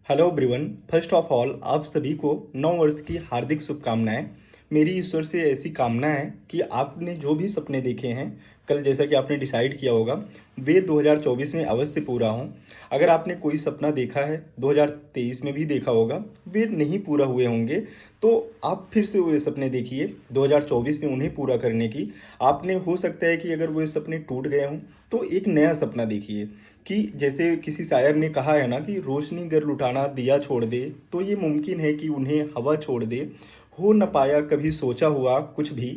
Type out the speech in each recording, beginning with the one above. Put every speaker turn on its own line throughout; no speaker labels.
Hello everyone. First of all आप सभी को नव वर्ष की हार्दिक शुभकामनाएं। मेरी ईश्वर से ऐसी कामना है कि आपने जो भी सपने देखे हैं कल, जैसा कि आपने डिसाइड किया होगा, वे 2024 में अवश्य पूरा हों। अगर आपने कोई सपना देखा है 2023 में भी देखा होगा, वे नहीं पूरा हुए होंगे, तो आप फिर से वो सपने देखिए 2024 में उन्हें पूरा करने की। आपने हो सकता है कि अगर वो सपने टूट गए हों तो एक नया सपना देखिए कि जैसे किसी शायर ने कहा है ना कि रोशनी गर लुटाना दिया छोड़ दे, तो ये मुमकिन है कि उन्हें हवा छोड़ दे। हो न पाया कभी सोचा हुआ कुछ भी,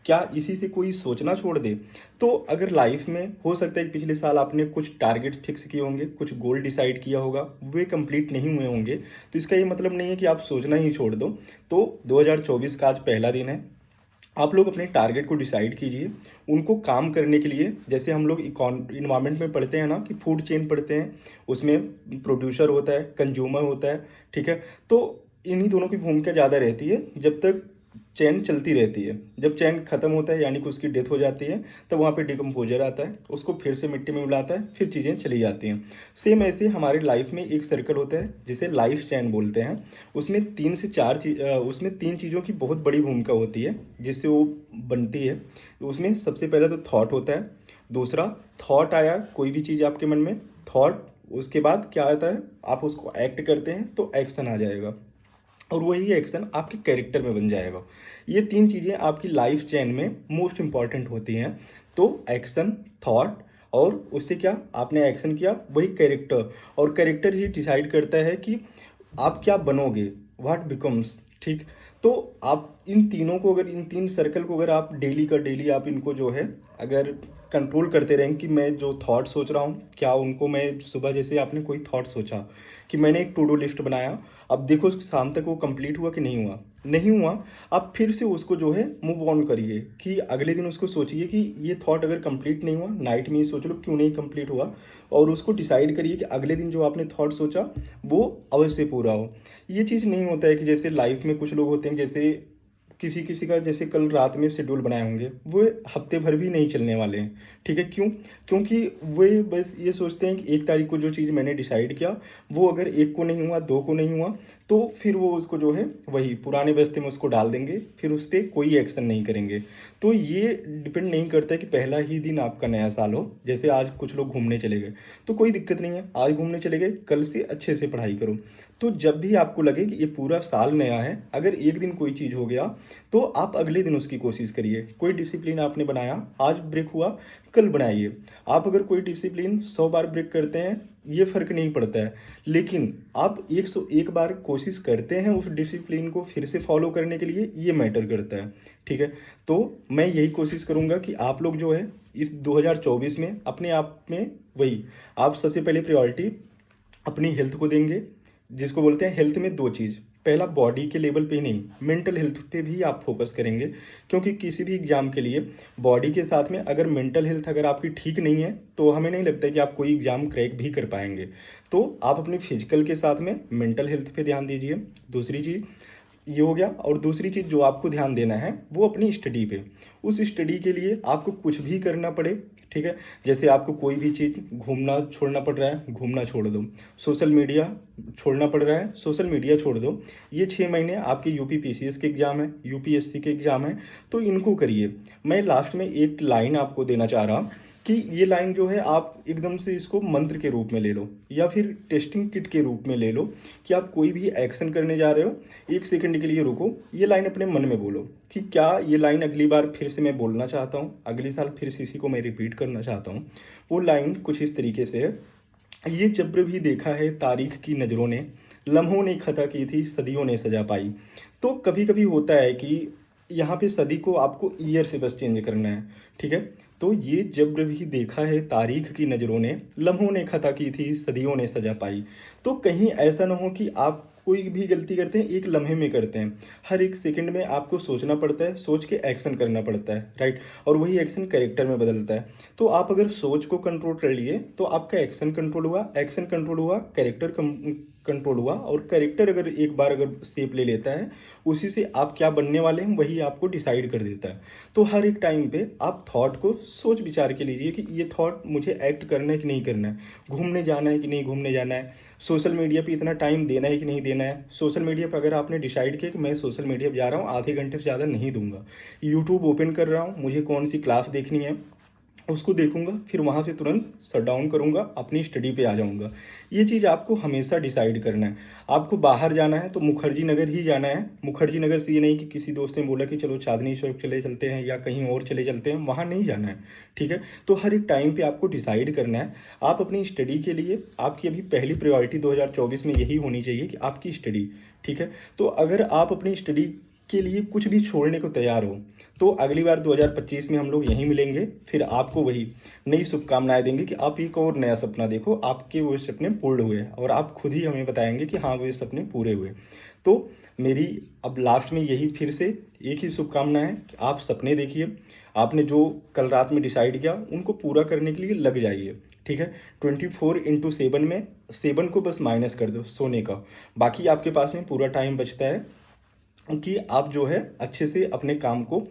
क्या इसी से कोई सोचना छोड़ दे। तो अगर लाइफ में हो सकता है कि पिछले साल आपने कुछ टारगेट फिक्स किए होंगे, कुछ गोल डिसाइड किया होगा, वे कंप्लीट नहीं हुए होंगे, तो इसका ये मतलब नहीं है कि आप सोचना ही छोड़ दो। तो 2024 का आज पहला दिन है। आप लोग अपने टारगेट को डिसाइड कीजिए, उनको काम करने के लिए। जैसे हम लोग इन्वायरमेंट में पढ़ते हैं ना कि फूड चेन पढ़ते हैं, उसमें प्रोड्यूसर होता है, कंज्यूमर होता है, ठीक है। तो इन्हीं दोनों की भूमिका ज़्यादा रहती है जब तक चैन चलती रहती है। जब चैन खत्म होता है यानी कि उसकी डेथ हो जाती है, तब वहाँ पे डिकम्पोजर आता है, उसको फिर से मिट्टी में मिलाता है, फिर चीज़ें चली जाती हैं। सेम ऐसे हमारी लाइफ में एक सर्कल होता है जिसे लाइफ चैन बोलते हैं। उसमें उसमें तीन चीज़ों की बहुत बड़ी भूमिका होती है जिससे वो बनती है। उसमें सबसे पहले तो थॉट होता है। दूसरा, थॉट आया कोई भी चीज़ आपके मन में, थॉट, उसके बाद क्या आता है, आप उसको एक्ट करते हैं तो एक्शन आ जाएगा, और वही एक्शन आपके कैरेक्टर में बन जाएगा। ये तीन चीज़ें आपकी लाइफ चेन में मोस्ट इंपॉर्टेंट होती हैं। तो एक्शन, थॉट, और उससे क्या आपने एक्शन किया वही कैरेक्टर, और कैरेक्टर ही डिसाइड करता है कि आप क्या बनोगे, व्हाट बिकम्स, ठीक। तो आप इन तीनों को, अगर इन तीन सर्कल को अगर आप डेली का डेली आप इनको जो है अगर कंट्रोल करते रहें कि मैं जो थॉट सोच रहा हूँ, क्या उनको मैं सुबह, जैसे आपने कोई थॉट सोचा कि मैंने एक टू डू लिस्ट बनाया, अब देखो शाम तक वो कंप्लीट हुआ कि नहीं हुआ, नहीं हुआ, आप फिर से उसको जो है मूव ऑन करिए कि अगले दिन उसको सोचिए कि ये थॉट अगर कंप्लीट नहीं हुआ, नाइट में ही सोच लो क्यों नहीं कंप्लीट हुआ, और उसको डिसाइड करिए कि अगले दिन जो आपने थॉट सोचा वो अवश्य पूरा हो। ये चीज़ नहीं होता है कि जैसे लाइफ में कुछ लोग होते हैं, जैसे किसी किसी का जैसे कल रात में शेड्यूल बनाए होंगे, वो हफ्ते भर भी नहीं चलने वाले हैं, ठीक है। क्यों? क्योंकि वे बस ये सोचते हैं कि 1 तारीख को जो चीज़ मैंने डिसाइड किया, वो अगर 1 को नहीं हुआ, 2 को नहीं हुआ, तो फिर वो उसको जो है वही पुराने बस्ते में उसको डाल देंगे, फिर उस पर कोई एक्शन नहीं करेंगे। तो ये डिपेंड नहीं करता है कि पहला ही दिन आपका नया साल हो। जैसे आज कुछ लोग घूमने चले गए तो कोई दिक्कत नहीं है, आज घूमने चले गए, कल से अच्छे से पढ़ाई करो। तो जब भी आपको लगे कि ये पूरा साल नया है, अगर एक दिन कोई चीज़ हो गया तो आप अगले दिन उसकी कोशिश करिए। कोई डिसिप्लिन आपने बनाया, आज ब्रेक हुआ, कल बनाइए। आप अगर कोई डिसिप्लिन 100 बार ब्रेक करते हैं, ये फ़र्क नहीं पड़ता है, लेकिन आप 101 बार कोशिश करते हैं उस डिसिप्लिन को फिर से फॉलो करने के लिए, ये मैटर करता है, ठीक है। तो मैं यही कोशिश करूँगा कि आप लोग जो है इस 2024 में अपने आप में वही, आप सबसे पहले प्रायोरिटी अपनी हेल्थ को देंगे। जिसको बोलते हैं हेल्थ में 2 चीज़, पहला बॉडी के लेवल पे ही नहीं, मेंटल हेल्थ पे भी आप फोकस करेंगे। क्योंकि किसी भी एग्ज़ाम के लिए बॉडी के साथ में अगर मेंटल हेल्थ अगर आपकी ठीक नहीं है, तो हमें नहीं लगता है कि आप कोई एग्ज़ाम क्रैक भी कर पाएंगे। तो आप अपनी फिजिकल के साथ में मेंटल हेल्थ पे ध्यान दीजिए। दूसरी चीज़ ये हो गया, और दूसरी चीज़ जो आपको ध्यान देना है वो अपनी स्टडी पे। उस स्टडी के लिए आपको कुछ भी करना पड़े, ठीक है। जैसे आपको कोई भी चीज़, घूमना छोड़ना पड़ रहा है, घूमना छोड़ दो। सोशल मीडिया छोड़ना पड़ रहा है, सोशल मीडिया छोड़ दो। ये 6 महीने आपके यूपी पीसीएस के एग्ज़ाम है, यूपीएससी के एग्ज़ाम है, तो इनको करिए। मैं लास्ट में एक लाइन आपको देना चाह रहा हूँ कि ये लाइन जो है आप एकदम से इसको मंत्र के रूप में ले लो, या फिर टेस्टिंग किट के रूप में ले लो कि आप कोई भी एक्शन करने जा रहे हो, 1 सेकंड के लिए रुको, ये लाइन अपने मन में बोलो कि क्या ये लाइन अगली बार फिर से मैं बोलना चाहता हूँ, अगले साल फिर से इसी को मैं रिपीट करना चाहता हूँ। वो लाइन कुछ इस तरीके से है, ये जब्र भी देखा है तारीख की नज़रों ने, लम्हों ने खता की थी सदियों ने सजा पाई। तो कभी कभी होता है कि यहाँ पे सदी को आपको ईयर से बस चेंज करना है, ठीक है। तो ये जब्र भी देखा है तारीख की नज़रों ने, लम्हों ने खता की थी सदियों ने सजा पाई। तो कहीं ऐसा ना हो कि आप कोई भी गलती करते हैं एक लम्हे में करते हैं, हर एक सेकंड में आपको सोचना पड़ता है, सोच के एक्शन करना पड़ता है, राइट। और वही एक्शन कैरेक्टर में बदलता है। तो आप अगर सोच को कंट्रोल कर लिए तो आपका एक्शन कंट्रोल हुआ, एक्शन कंट्रोल हुआ, कैरेक्टर कंट्रोल हुआ, और कैरेक्टर अगर एक बार अगर शेप ले लेता है, उसी से आप क्या बनने वाले हैं वही आपको डिसाइड कर देता है। तो हर एक टाइम पे आप थॉट को सोच विचार के लीजिए कि ये थॉट मुझे एक्ट करना है कि नहीं करना है, घूमने जाना है कि नहीं घूमने जाना है, सोशल मीडिया पे इतना टाइम देना है कि नहीं देना है। सोशल मीडिया पे अगर आपने डिसाइड किया कि मैं सोशल मीडिया पे जा रहा हूँ, आधे घंटे से ज़्यादा नहीं दूंगा। यूट्यूब ओपन कर रहा हूँ, मुझे कौन सी क्लास देखनी है उसको देखूंगा, फिर वहाँ से तुरंत शट डाउन करूंगा, अपनी स्टडी पे आ जाऊंगा। ये चीज़ आपको हमेशा डिसाइड करना है। आपको बाहर जाना है तो मुखर्जी नगर ही जाना है। मुखर्जी नगर से ये नहीं कि किसी दोस्त ने बोला कि चलो चांदनी चौक चले चलते हैं या कहीं और चले चलते हैं, वहाँ नहीं जाना है। ठीक है, तो हर एक टाइम पे आपको डिसाइड करना है। आप अपनी स्टडी के लिए, आपकी अभी पहली प्रायोरिटी 2024 में यही होनी चाहिए कि आपकी स्टडी। ठीक है, तो अगर आप अपनी स्टडी के लिए कुछ भी छोड़ने को तैयार हो तो अगली बार 2025 में हम लोग यहीं मिलेंगे, फिर आपको वही नई शुभकामनाएं देंगे कि आप एक और नया सपना देखो, आपके वो सपने पूर्ण हुए और आप खुद ही हमें बताएंगे कि हाँ वो सपने पूरे हुए। तो मेरी अब लास्ट में यही फिर से एक ही शुभकामना है कि आप सपने देखिए, आपने जो कल रात में डिसाइड किया उनको पूरा करने के लिए लग जाइए। ठीक है, 24/7 में 7 को बस माइनस कर दो सोने का, बाकी आपके पास में पूरा टाइम बचता है कि आप जो है अच्छे से अपने काम को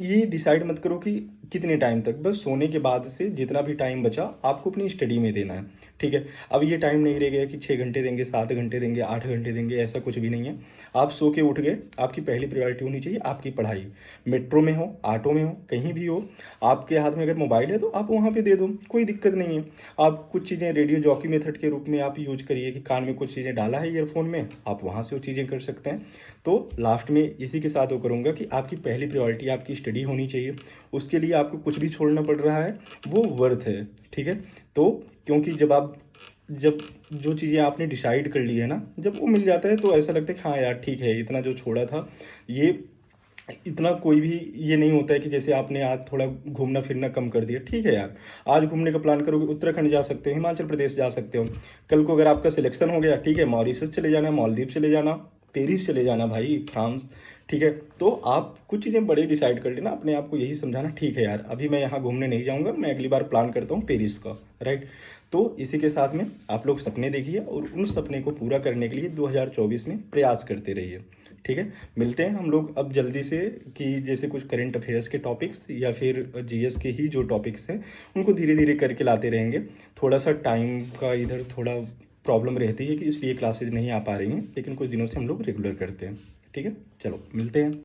ये डिसाइड मत करो कि कितने टाइम तक, बस सोने के बाद से जितना भी टाइम बचा आपको अपनी स्टडी में देना है। ठीक है, अब ये टाइम नहीं रह गया कि 6 घंटे देंगे, 7 घंटे देंगे, 8 घंटे देंगे, ऐसा कुछ भी नहीं है। आप सो के उठ गए, आपकी पहली प्रायोरिटी होनी चाहिए आपकी पढ़ाई। मेट्रो में हो, ऑटो में हो, कहीं भी हो, आपके हाथ में अगर मोबाइल है तो आप वहाँ पे दे दो, कोई दिक्कत नहीं है। आप कुछ चीज़ें रेडियो जॉकी मेथड के रूप में आप यूज करिए कि कान में कुछ चीज़ें डाला है ईयरफोन में, आप वहाँ से वो चीज़ें कर सकते हैं। तो लास्ट में इसी के साथ वो करूँगा कि आपकी पहली प्रायोरिटी आपकी स्टडी होनी चाहिए। उसके लिए आपको कुछ भी छोड़ना पड़ रहा है वो वर्थ है। ठीक है, तो क्योंकि जब जो चीज़ें आपने डिसाइड कर ली है ना, जब वो मिल जाता है तो ऐसा लगता है कि हाँ यार ठीक है, इतना जो छोड़ा था ये इतना कोई भी ये नहीं होता है कि जैसे आपने आज थोड़ा घूमना फिरना कम कर दिया। ठीक है यार, आज घूमने का प्लान करोगे, उत्तराखंड जा सकते हो, हिमाचल प्रदेश जा सकते हो। कल को अगर आपका सिलेक्शन हो गया, ठीक है, मॉरिशस चले जाना, मालदीव चले जाना, पेरिस चले जाना भाई, फ्रांस। ठीक है, तो आप कुछ चीज़ें बड़े डिसाइड कर लेना, अपने आप को यही समझाना ठीक है यार अभी मैं यहाँ घूमने नहीं जाऊँगा, मैं अगली बार प्लान करता हूँ पेरिस का। राइट, तो इसी के साथ में आप लोग सपने देखिए और उन सपने को पूरा करने के लिए 2024 में प्रयास करते रहिए। ठीक है, मिलते हैं हम लोग अब जल्दी से कि जैसे कुछ करंट अफेयर्स के टॉपिक्स या फिर जीएस के ही जो टॉपिक्स हैं उनको धीरे धीरे करके लाते रहेंगे। थोड़ा सा टाइम का इधर थोड़ा प्रॉब्लम रहती है कि इसलिए क्लासेज नहीं आ पा रही हैं, लेकिन कुछ दिनों से हम लोग रेगुलर करते हैं। ठीक है, चलो मिलते हैं।